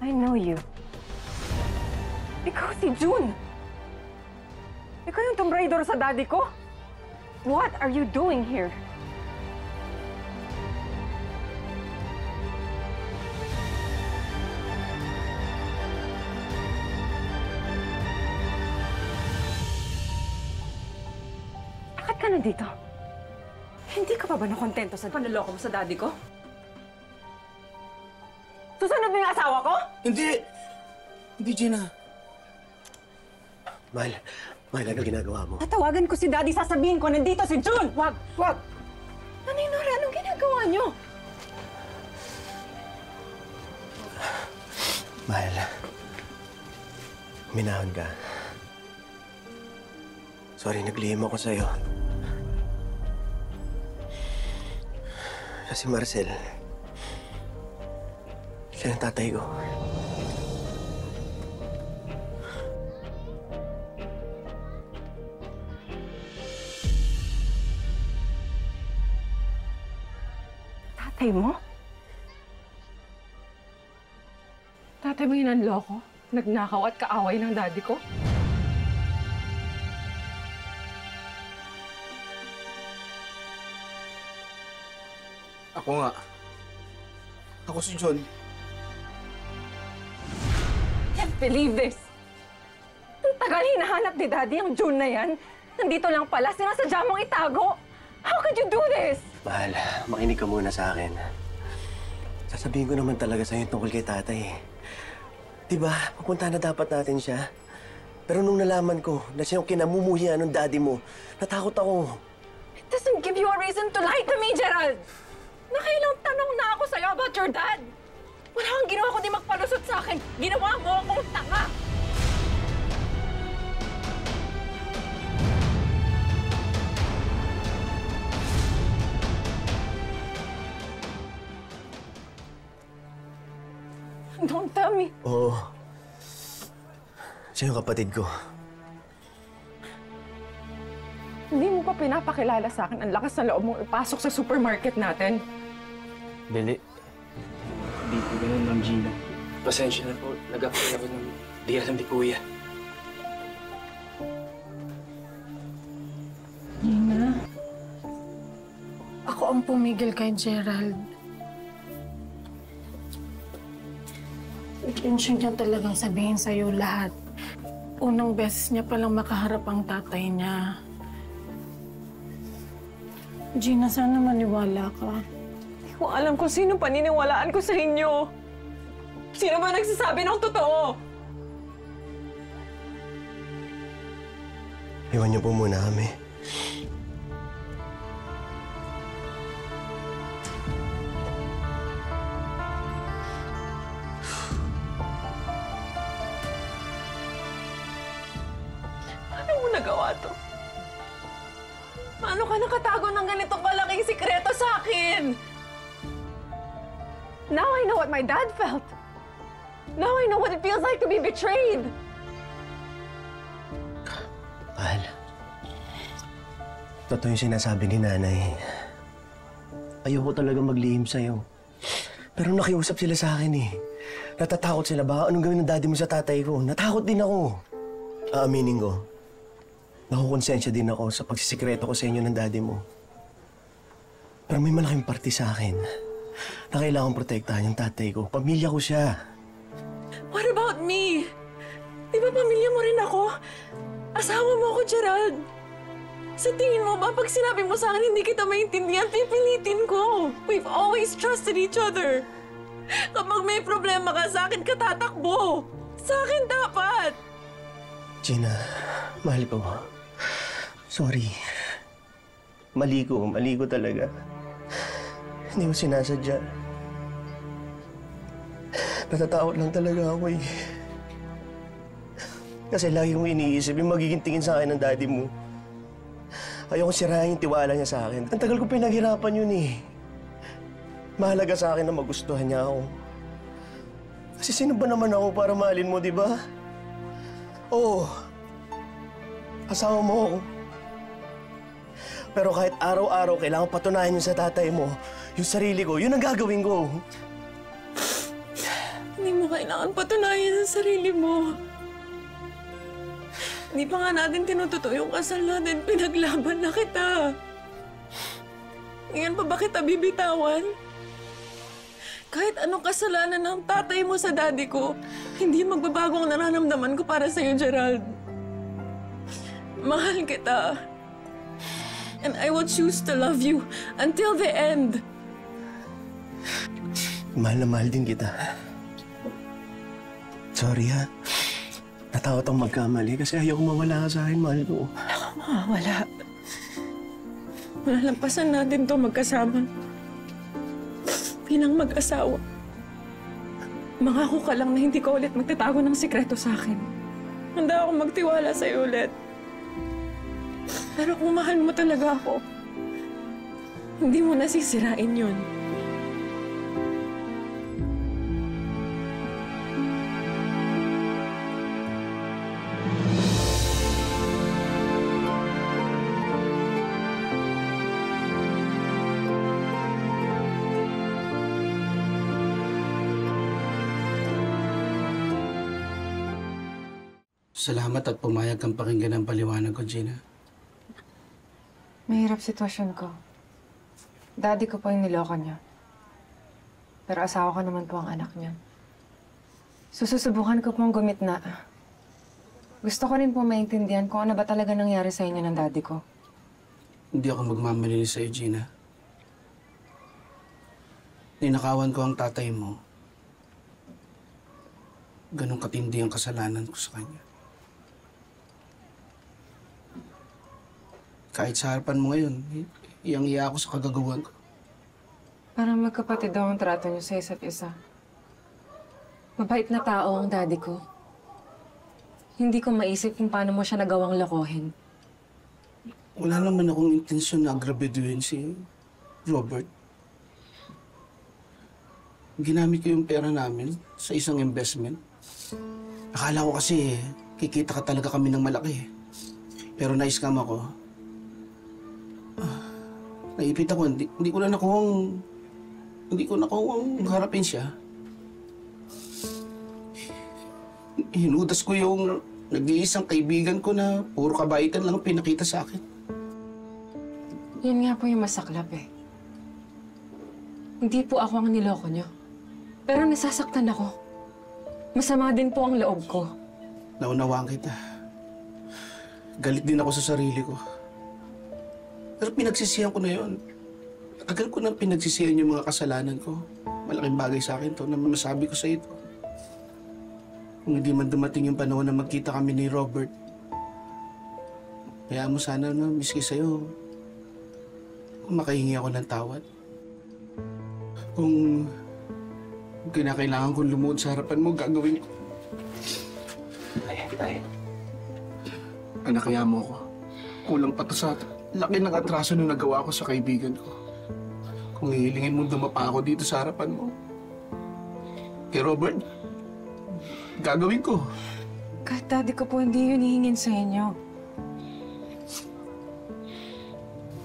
I know you. Ikaw si June. Ikaw yung Tomb Raider sa daddy ko? What are you doing here? Bakit ka nandito? Hindi ka pa ba nakontento sa panloloko mo sa daddy ko? Susunod mo yung asawa ko? Hindi! Hindi, Gina. Mahal, ano ginagawa mo? Tatawagan ko si daddy, sasabihin ko, nandito si June! Wag! Wag! Nanay Nora, anong ginagawa niyo? Mahal, minahon ka. Sorry, naglihim ako sa'yo. Siya si Marcel. Siya ang tatay ko. Tatay mo? Tatay mo yung nanloko? Nagnakaw at kaaway ng daddy ko? Ako nga. Ako si John. Can't believe this! Ang tagal hinahanap ni daddy ang June na yan. Nandito lang pala, sinasadya mong itago. How could you do this? Mahal, makinig ka muna sa akin. Sasabihin ko naman talaga sa'yo tungkol kay tatay. Diba, pupunta na dapat natin siya. Pero nung nalaman ko na siya yung kinamumuhian ng daddy mo, natakot ako. It doesn't give you a reason to lie to me, Gerald! Nakailang tanong na ako sa'yo about your dad. Wala kang ginawa kundi magpalusot sa akin. Ginawa mo akong tanga. Don't tell me. Oo. Siya yung kapatid ko. Hindi mo pa pinapakilala sa akin ang lakas na loob mong ipasok sa supermarket natin. Dili. Hindi po ganun, Ma'am Gina. Pasensya na po. Nag-apply ako ng di alam ni Kuya. Gina, ako ang pumigil kay Gerald. Intensyon niya talagang sabihin sa'yo lahat. Unang beses niya palang makaharap ang tatay niya. Gina, sana maniwala ka. Hindi ko alam kung sino paniniwalaan ko sa inyo. Sino ba nagsasabi ng totoo? Iwan niyo po muna kami. Paano mo nagawa to? Paano ka nakatago ng ganitong kalaking sikreto sa akin? Now I know what my dad felt. Now I know what it feels like to be betrayed. Mahal, totoo yung sinasabi ni nanay. Ayoko talaga maglihim sa'yo. Pero nakiusap sila sa akin eh. Natatakot sila. Baka anong gawin ng daddy mo sa tatay ko? Natakot din ako. Aaminin ko. Nakukonsensya din ako sa pagsisikreto ko sa inyo ng daddy mo. Pero may malaking parte sa akin na kailangan protektahan yung tatay ko. Pamilya ko siya. What about me? Di ba pamilya mo rin ako? Asawa mo ako, Gerald. Sa tingin mo ba, pag sinabi mo sa akin hindi kita maintindihan, pipilitin ko. We've always trusted each other. Kapag may problema ka, sa akin ka tatakbo. Sa akin dapat. Gina, mahal ko. Sorry. Mali ko talaga. Hindi ko sinasadya. Natatakot lang talaga ako eh. Kasi lagi kong iniisip yung magiging tingin sa akin ng daddy mo. Ayoko sirahin yung tiwala niya sa akin. Ang tagal ko pinaghirapan yun eh. Mahalaga sa akin na magustuhan niya ako. Kasi sino ba naman ako para mahalin mo, di ba? Oo. Asawa mo ako. Pero kahit araw-araw kailangan patunayan yun sa tatay mo, yung sarili ko, yun ang gagawin ko. Hindi Hindi mo kailangan patunayan sa sarili mo. Hindi pa nga natin tinututo yung kasal natin. Pinaglaban na kita. Ngayon pa ba kita bibitawan? Kahit anong kasalanan ng tatay mo sa daddy ko, hindi magbabago ang nararamdaman ko para sa'yo, Gerald. Mahal kita. And I will choose to love you until the end. Mahal na mahal din kita. Sorry ha. Natakot akong magkamali kasi ayaw mawala ka sa akin, mahal ko. Wala. Malalampasan natin to magkasama. Bilang mag-asawa. Mangako ka lang na hindi ka ulit magtatago ng sikreto sa akin. Handa akong magtiwala sa'yo ulit. Pero kung mahal mo talaga ako, hindi mo nasisirain yun. Salamat at pumayag kang pakinggan ang paliwanag ko, Gina. Mahirap sitwasyon ko. Daddy ko po yung niloko niya. Pero asawa ko naman po ang anak niya. Sususubukan ko pong gumitna. Gusto ko rin po maintindihan kung ano ba talaga nangyari sa inyo ng daddy ko. Hindi ako magmamalili sa'yo, Gina. Ninakawan ko ang tatay mo. Ganong katindi ang kasalanan ko sa kanya. Kahit sa harapan mo ngayon, iyang-iya ako sa kagagawan ko. Parang magkapatid daw ang trato niyo sa isa't isa. Mabait na tao ang daddy ko. Hindi ko maisip kung paano mo siya nagawang lokohin. Wala naman akong intensyon na agrabeduhin si Robert. Ginamit ko yung pera namin sa isang investment. Akala ko kasi kikita ka talaga kami ng malaki. Pero na-scam ako. Naipit ako, hindi ko na nakuhang harapin siya. Hinudas ko yung nag-iisang kaibigan ko na puro kabaitan lang ang pinakita sa akin. Yan nga po yung masaklap eh. Hindi po ako ang niloko niyo. Pero nasasaktan ako. Masama din po ang loob ko. Naunawaan kita. Galit din ako sa sarili ko. Pero pinagsisihan ko na yun. Tagal ko nang pinagsisihan yung mga kasalanan ko. Malaking bagay sa akin to na masabi ko sa ito. Kung hindi man dumating yung panahon na magkita kami ni Robert, kaya mo sana na miski sa'yo, kung makahingi ako ng tawad. Kung kinakailangan kong lumuhod sa harapan mo, gagawin ko. Tay. Anak, kaya mo ko. Kulang pa to sa laki ng atraso na nagawa ko sa kaibigan ko. Kung hihilingin mo dumapa ako dito sa harapan mo, kay Robert, gagawin ko. Kahit daddy ko po hindi yun hihingin sa inyo.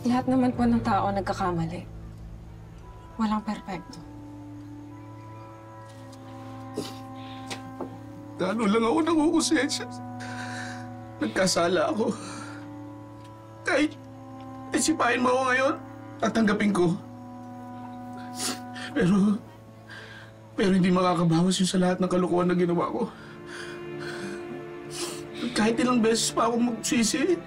Lahat naman po ng tao nagkakamali. Walang perpekto. Gano'n lang ako nangungusensya. Nagkasala ako. Kahit isipahin mo ako ngayon, tatanggapin ko. Pero hindi makakabawas yun sa lahat ng kalokohan na ginawa ko. Kahit ilang beses pa ako magsisi,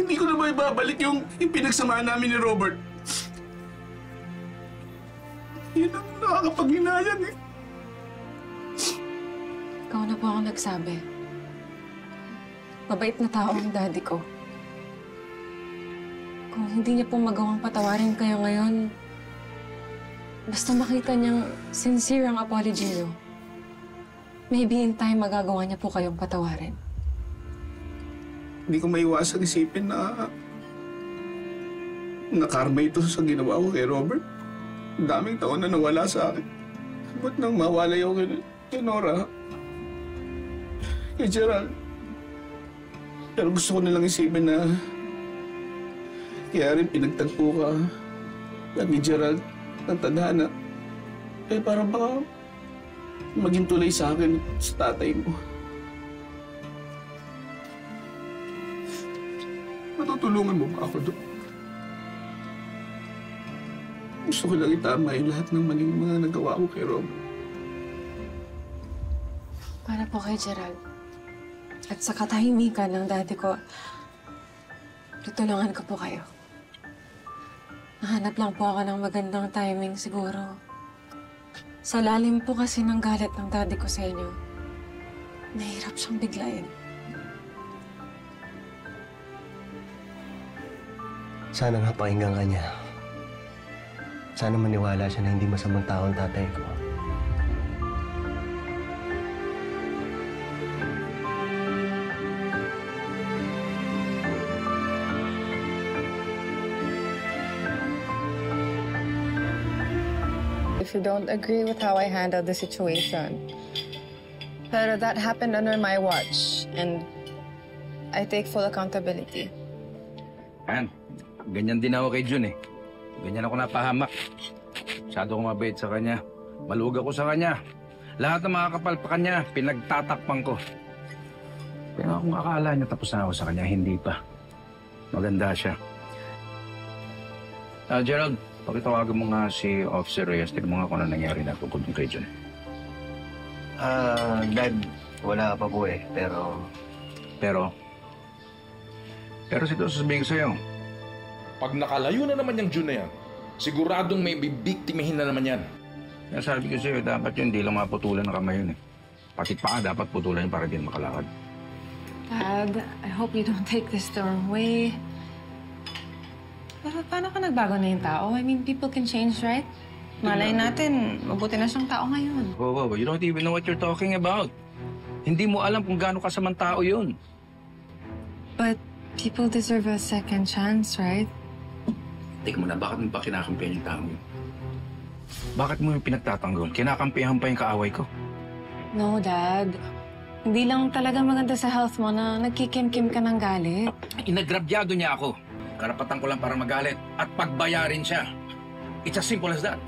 hindi ko na ba ibabalik yung pinagsamaan namin ni Robert. Yun ang nakakapaghinayang eh. Ikaw na po ako nagsabi. Mabait na tao ang daddy ko. Kung hindi niya po magawang patawarin kayo ngayon, basta makita niyang sincere ang apology niyo, maybe in time magagawa niya po kayong patawarin. Hindi ko maiwasang isipin na karma ito sa ginawa ko kay Robert. Ang daming taon na nawala sa akin. Ba't nang mawalay ako kay Nora? Kay Gerald. Pero gusto ko nilang isipin na kaya rin pinagtagpo ka ni Gerald ng tadhana. Eh para baka maging tulay sa akin at sa tatay mo. Matutulungan mo ba ako doon? Gusto ko lang itama yung lahat ng maling mga nagawa ko kay Robert. Para po kay Gerald. At sa katahimikan ng daddy ko, tutulungan ko po kayo. Nahanap lang po ako ng magandang timing siguro. Sa lalim po kasi ng galit ng daddy ko sa inyo, nahirap siyang biglayin. Sana napakinggan ka niya. Sana maniwala siya na hindi masamang tao ang tatay ko. If you don't agree with how I handled the situation. Pero that happened under my watch, and I take full accountability. Yan. Ganyan din ako kay Jun eh. Ganyan ako napahamak. Masyado akong mabait sa kanya. Maluwag ako sa kanya. Lahat ng mga kapalpakan niya, pinagtatakpan ko. Pero kung akala niya tapos na ako sa kanya, hindi pa. Maganda siya. Gerald, pakitawagan mo nga si Officer Reyes. Tignan mo nga kung ano nangyari na tungkol kay Jun. Dad, wala pa po eh, pero... Pero sito sasabihin ko sa'yo. Pag nakalayo na naman yung Jun na yan, siguradong may bibiktimahin na naman yan. Kaya sabi ko sa'yo, dapat yun, hindi lang maputulan ng kamay yun eh. Pati pa dapat putulan yun para din makalakad. Dad, I hope you don't take this the wrong way. Pero paano ka nagbago na yung tao? I mean, people can change, right? Malay natin, mabuti na siyang tao ngayon. Whoa, you don't even know what you're talking about. Hindi mo alam kung gaano kasamang tao yun. But people deserve a second chance, right? Tingnan mo na, bakit mo pa kinakampihan yung tao yun? Bakit mo yung pinagtatanggol? Kinakampihan pa yung kaaway ko. No, Dad. Hindi lang talaga maganda sa health mo na nagkikim-kim ka ng galit. Inagrabyado niya ako. Karapatan ko lang para magalit at pagbayarin siya. It's as simple as that.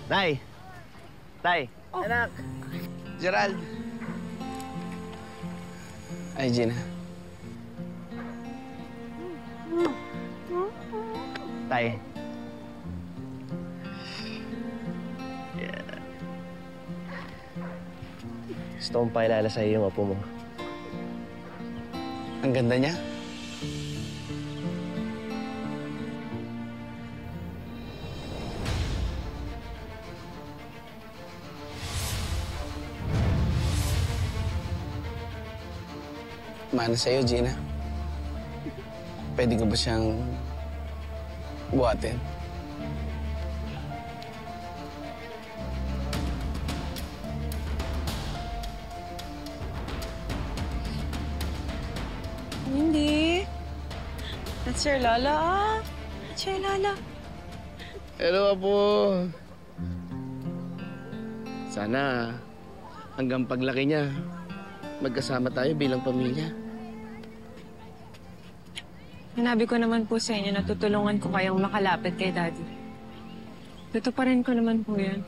Nay! Tay! Anak! Gerald! Ay, Gina. Tay. Gusto kong pakilala sa'yo yung apo mo. Ang ganda niya. Mana sa'yo, Gina. Pwede ko ba siyang buhatin? Hindi. That's your Lola, ah. That's your Lola. Hello, Apo. Sana hanggang paglaki niya, magkasama tayo bilang pamilya. Sinabi ko naman po sa inyo na tutulungan ko kayong makalapit kay Daddy. Tutuparin ko naman po yan.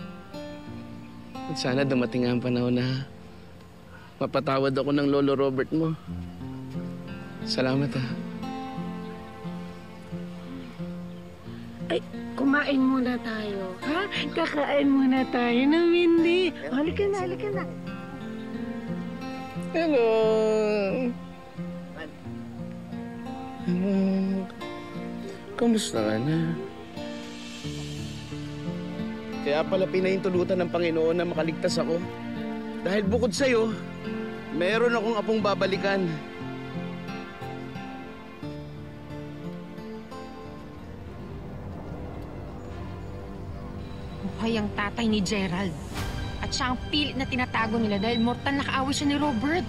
At sana dumating ang panahon na mapatawad ako ng Lolo Robert mo. Salamat, ha. Ay, kumain muna tayo, ha? Kakain muna tayo ng Mindy. Halika na, halika na. Hello. Kamusta ka na? Kaya pala pinahintulutan ng Panginoon na makaligtas ako. Dahil bukod sa'yo, meron akong apong babalikan. Buhay ang tatay ni Gerald. At siya ang pilit na tinatago nila dahil mortal na kaaway siya ni Robert.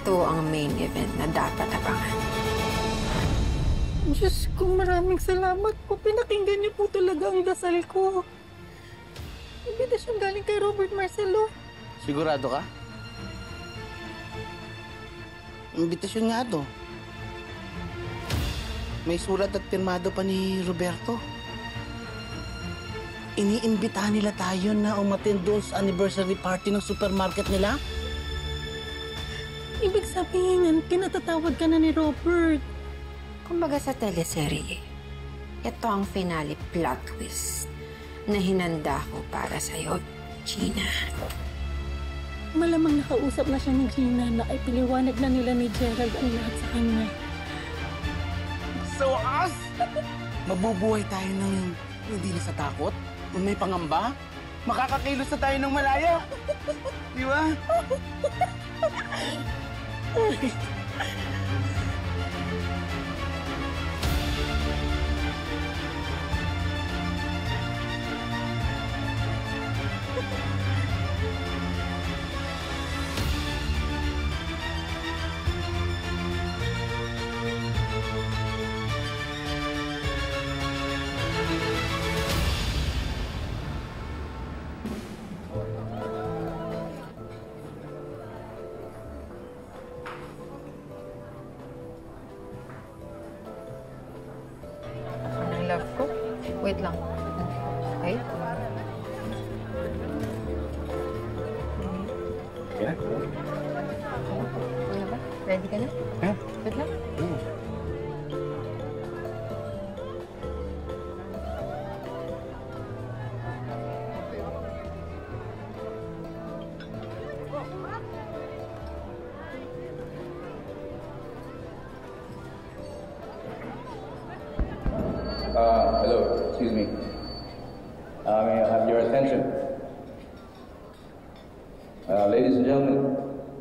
Ito ang main event na dapat abangan. Diyos ko, maraming salamat po. Pinakinggan niyo po talaga ang dasal ko. Imbitasyon galing kay Robert Marcelo. Sigurado ka? Imbitasyon nga to. May sulat at pirmado pa ni Roberto. Iniimbitahan nila tayo na umattend doon sa anniversary party ng supermarket nila? Ibig sabihin, pinatatawad ka na ni Robert. Kumbaga sa teleserye, ito ang finale plot twist na hinanda ko para sa'yo, Gina. Malamang nakausap na siya ni Gina na ay piliwanag na nila ni Gerald ang lahat sa kanya. So us? Mabubuhay tayo ng hindi na sa takot? Kung may pangamba? Makakakilos na tayo ng malaya? Di ba? Love ko. Wait lang. Okay? Yeah. Ano ba? Ready ka na? Yeah. Wait lang. Hello, excuse me. May I have your attention? Ladies and gentlemen,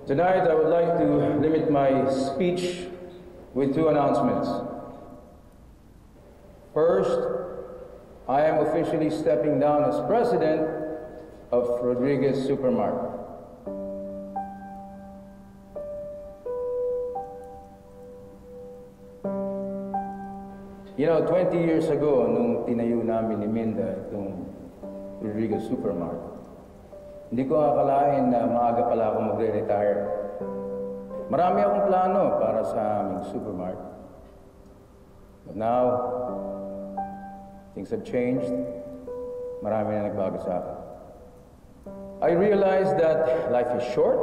tonight I would like to limit my speech with two announcements. First, I am officially stepping down as president of Rodriguez Supermarket. You know, 20 years ago, nung tinayo namin ni Minda itong Rodriguez Supermarket, hindi ko akalain na maaga pala ako magre-retire. Marami akong plano para sa aming supermarket. But now, things have changed. Marami na nagbago sa akin. I realized that life is short,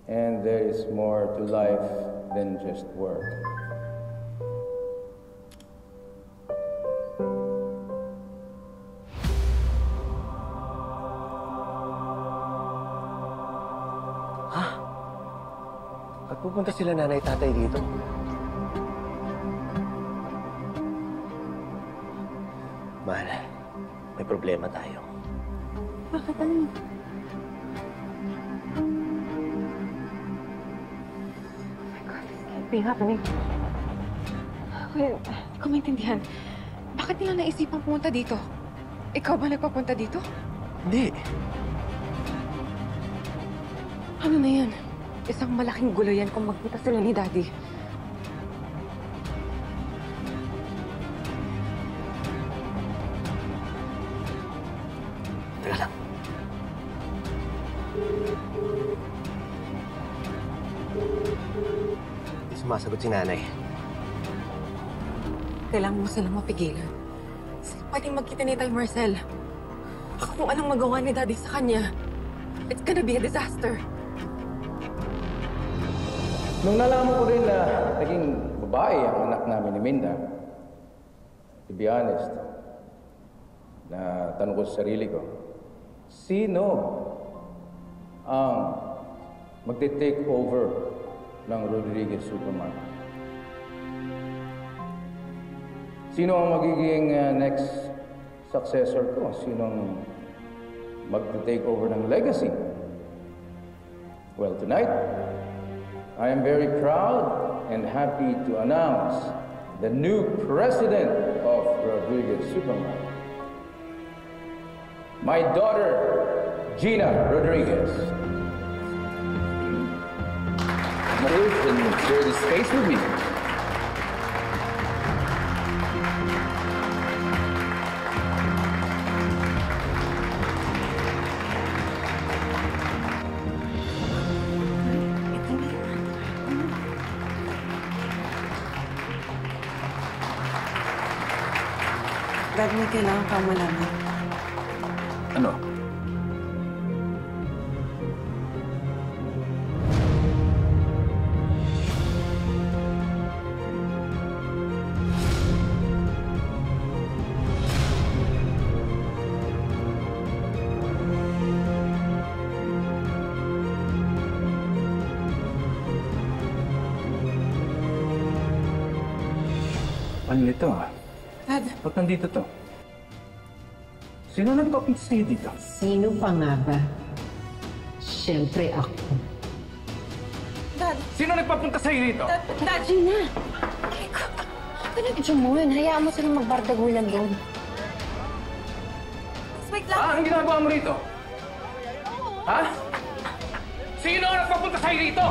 and there is more to life than just work. Pupunta sila nanay tatay dito. Mahal, may problema tayo. Bakit ano? Be happening. Well, kung maintindihan, bakit nila naisipang pumunta dito? Ikaw ba nagpapunta dito? Hindi. Ano na yan? Isang malaking gulo yan kung magkita sila ni Daddy. Teka lang. Hindi sumasagot si nanay. Kailangan mo silang mapigilan. Sila pwedeng magkita ni Tay Marcel. Baka kung anong magawa ni Daddy sa kanya, it's gonna be a disaster. Nung nalaman ko rin na naging babae ang anak namin ni Minda, to be honest, na tanong ko sa sarili ko, sino ang magte-take over ng Rodriguez Supermarket? Sino ang magiging next successor ko? Sino ang magte-take over ng legacy? Well, tonight, I am very proud and happy to announce the new president of Rodriguez Supermarket. My daughter, Gina Rodriguez. Maris, and share the space with me. Dad, may kailangan kang malaman. Ano? Ano ito? Dad, Ba't nandito to? Sino nagpapit sa'yo dito? Sino pa nga ba? Siyempre ako. Dad, Sino nagpapunta sa'yo dito? Dad, Gina! Pinag-idyo mo yun. Hayaan mo silang magbardagulan doon. wait lang. Anong ginagawa mo rito? Ha? Sino ang nagpapunta sa'yo dito?